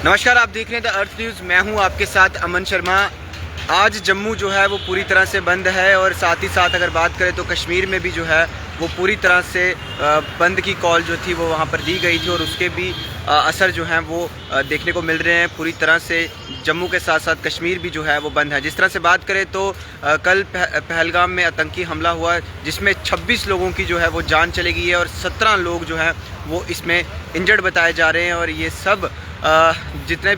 नमस्कार, आप देख रहे हैं द अर्थ न्यूज़। मैं हूं आपके साथ अमन शर्मा। आज जम्मू जो है वो पूरी तरह से बंद है और साथ ही साथ अगर बात करें तो कश्मीर में भी जो है वो पूरी तरह से बंद की कॉल जो थी वो वहां पर दी गई थी और उसके भी असर जो हैं वो देखने को मिल रहे हैं। पूरी तरह से जम्मू के साथ साथ कश्मीर भी जो है वो बंद है। जिस तरह से बात करें तो कल पहलगाम में आतंकी हमला हुआ जिसमें 26 लोगों की जो है वो जान चली गई है और 17 लोग जो हैं वो इसमें इंजर्ड बताए जा रहे हैं। और ये सब जितने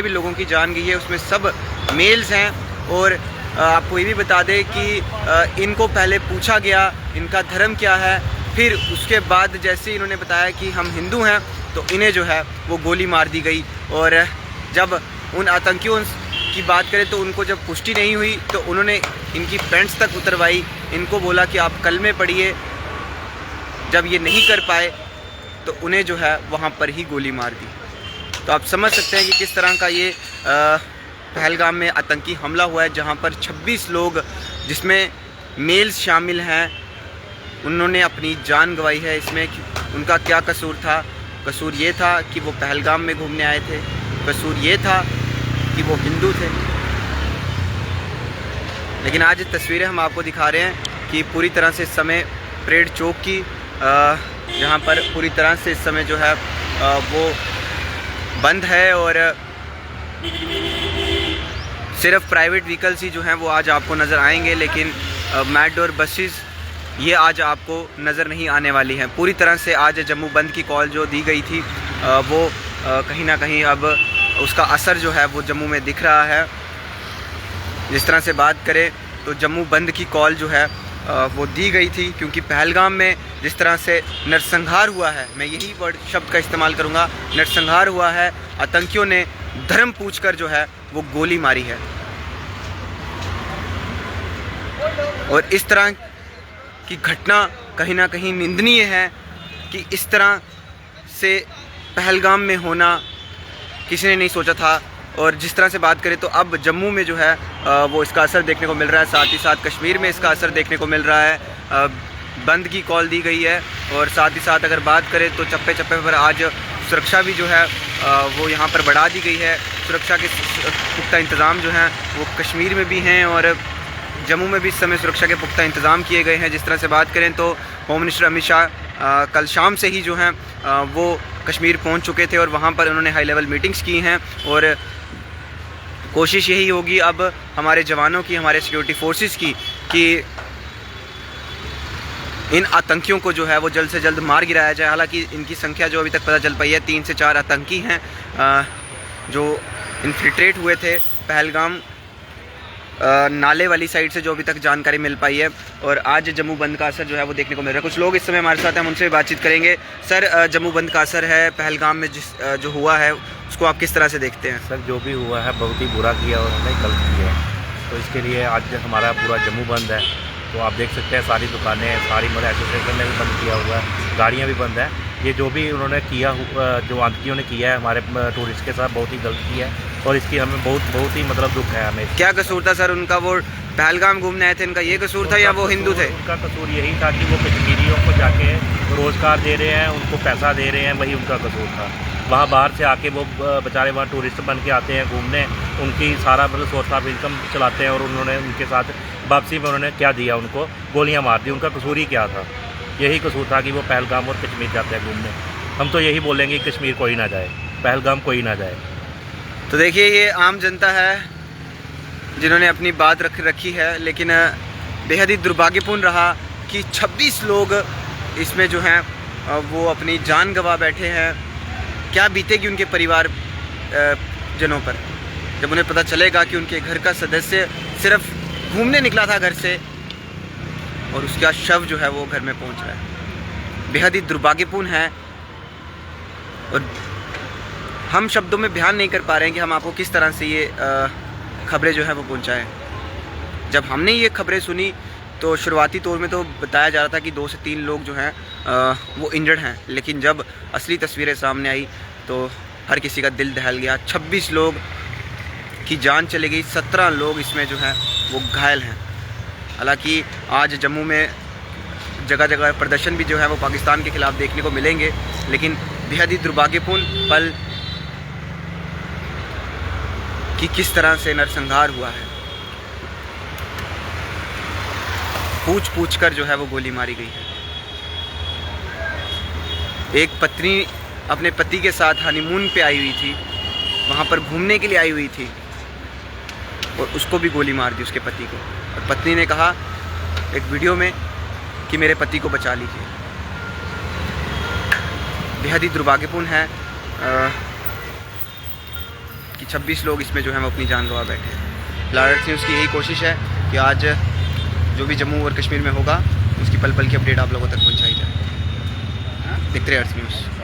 भी लोगों की जान गई है उसमें सब मेल्स हैं। और आपको ये भी बता दें कि इनको पहले पूछा गया इनका धर्म क्या है, फिर उसके बाद जैसे इन्होंने बताया कि हम हिंदू हैं तो इन्हें जो है वो गोली मार दी गई। और जब उन आतंकियों की बात करें तो उनको जब पुष्टि नहीं हुई तो उन्होंने इनकी पैंट्स तक उतरवाई, इनको बोला कि आप कलमे पढ़िए। जब ये नहीं कर पाए तो उन्हें जो है वहाँ पर ही गोली मार दी। तो आप समझ सकते हैं कि किस तरह का ये पहलगाम में आतंकी हमला हुआ है जहाँ पर 26 लोग जिसमें मेल्स शामिल हैं उन्होंने अपनी जान गंवाई है। इसमें उनका क्या कसूर था? कसूर ये था कि वो पहलगाम में घूमने आए थे, कसूर ये था कि वो हिंदू थे। लेकिन आज तस्वीरें हम आपको दिखा रहे हैं कि पूरी तरह से इस समय परेड चौक की जहाँ पर पूरी तरह से इस समय जो है वो बंद है और सिर्फ प्राइवेट व्हीकल्स ही जो हैं वो आज आपको नज़र आएंगे, लेकिन मेट्रो बसेस ये आज आपको नज़र नहीं आने वाली हैं। पूरी तरह से आज जम्मू बंद की कॉल जो दी गई थी वो कहीं ना कहीं अब उसका असर जो है वो जम्मू में दिख रहा है। जिस तरह से बात करें तो जम्मू बंद की कॉल जो है वो दी गई थी क्योंकि पहलगाम में जिस तरह से नरसंहार हुआ है, मैं यही शब्द का इस्तेमाल करूंगा, नरसंहार हुआ है। आतंकियों ने धर्म पूछकर जो है वो गोली मारी है और इस तरह की घटना कहीं ना कहीं निंदनीय है कि इस तरह से पहलगाम में होना किसी ने नहीं सोचा था। और जिस तरह से बात करें तो अब जम्मू में जो है वो इसका असर देखने को मिल रहा है, साथ ही साथ कश्मीर में इसका असर देखने को मिल रहा है। बंद की कॉल दी गई है और साथ ही साथ अगर बात करें तो चप्पे चप्पे पर आज सुरक्षा भी जो है वो यहाँ पर बढ़ा दी गई है। सुरक्षा के पुख्ता इंतज़ाम जो हैं वो कश्मीर में भी हैं और जम्मू में भी इस समय सुरक्षा के पुख्ता इंतज़ाम किए गए हैं। जिस तरह से बात करें तो होम मिनिस्टर अमित शाह कल शाम से ही जो हैं वो कश्मीर पहुँच चुके थे और वहाँ पर उन्होंने हाई लेवल मीटिंग्स की हैं और कोशिश यही होगी अब हमारे जवानों की, हमारे सिक्योरिटी फोर्सेस की, कि इन आतंकियों को जो है वो जल्द से जल्द मार गिराया जाए। हालांकि इनकी संख्या जो अभी तक पता चल पाई है 3 से 4 आतंकी हैं जो इन्फिल्ट्रेट हुए थे पहलगाम नाले वाली साइड से, जो अभी तक जानकारी मिल पाई है। और आज जम्मू बंद का असर जो है वो देखने को मिल रहा है। कुछ लोग इस समय हमारे साथ हैं, हम उनसे बातचीत करेंगे। सर, जम्मू बंद का असर है पहलगाम में जो हुआ है उसको आप किस तरह से देखते हैं? सर, जो भी हुआ है बहुत ही बुरा किया और उन्होंने गलत किया है, तो इसके लिए आज हमारा पूरा जम्मू बंद है। तो आप देख सकते हैं सारी दुकानें, सारी मतलब एसोसिएशन ने भी बंद किया हुआ है, गाड़ियाँ भी बंद हैं। ये जो भी उन्होंने किया, जो आतंकियों ने किया है हमारे टूरिस्ट के साथ, बहुत ही गलत किया है और इसकी हमें बहुत ही मतलब दुख है हमें। क्या कसूर था सर उनका? वो पहलगाम घूमने आए थे, इनका ये कसूर था या वो हिंदू थे? उनका कसूर यही था कि वो कश्मीरियों को जाके रोज़गार दे रहे हैं, उनको पैसा दे रहे हैं, वही उनका कसूर था। वहाँ बाहर से आके वो बेचारे वहाँ टूरिस्ट बन के आते हैं घूमने, उनकी सारा मतलब सोर्स ऑफ इनकम चलाते हैं और उन्होंने उनके साथ वापसी में उन्होंने क्या दिया? उनको गोलियाँ मार दी। उनका कसूर ही क्या था? यही कसूर था कि वो पहलगाम और कश्मीर जाते हैं घूमने। हम तो यही बोलेंगे कश्मीर कोई ना जाए, पहलगाम कोई ना जाए। तो देखिए, ये आम जनता है जिन्होंने अपनी बात रखी है, लेकिन बेहद ही दुर्भाग्यपूर्ण रहा कि 26 लोग इसमें जो हैं वो अपनी जान गंवा बैठे हैं। क्या बीतेगी उनके परिवार जनों पर जब उन्हें पता चलेगा कि उनके घर का सदस्य सिर्फ घूमने निकला था घर से और उसका शव जो है वो घर में पहुंच रहा है। बेहद ही दुर्भाग्यपूर्ण है और हम शब्दों में बयान नहीं कर पा रहे हैं कि हम आपको किस तरह से ये खबरें जो है वो पहुंचाएं। जब हमने ये खबरें सुनी तो शुरुआती तौर में तो बताया जा रहा था कि 2 से 3 लोग जो हैं वो इंजर्ड हैं, लेकिन जब असली तस्वीरें सामने आई तो हर किसी का दिल दहल गया। 26 लोग की जान चली गई, 17 लोग इसमें जो हैं वो घायल हैं। हालांकि आज जम्मू में जगह जगह प्रदर्शन भी जो है वो पाकिस्तान के खिलाफ देखने को मिलेंगे, लेकिन बेहद ही दुर्भाग्यपूर्ण पल कि किस तरह से नरसंहार हुआ है। पूछ पूछ कर जो है वो गोली मारी गई है। एक पत्नी अपने पति के साथ हनीमून पे आई हुई थी, वहाँ पर घूमने के लिए आई हुई थी, और उसको भी गोली मार दी, उसके पति को। और पत्नी ने कहा एक वीडियो में कि मेरे पति को बचा लीजिए। बेहद ही दुर्भाग्यपूर्ण है कि 26 लोग इसमें जो है वो अपनी जान गंवा बैठे। लार्ड न्यूज़ की यही कोशिश है कि आज जो भी जम्मू और कश्मीर में होगा उसकी पल पल की अपडेट आप लोगों तक पहुंचाई जाए। देखते रहिए अर्थ न्यूज़।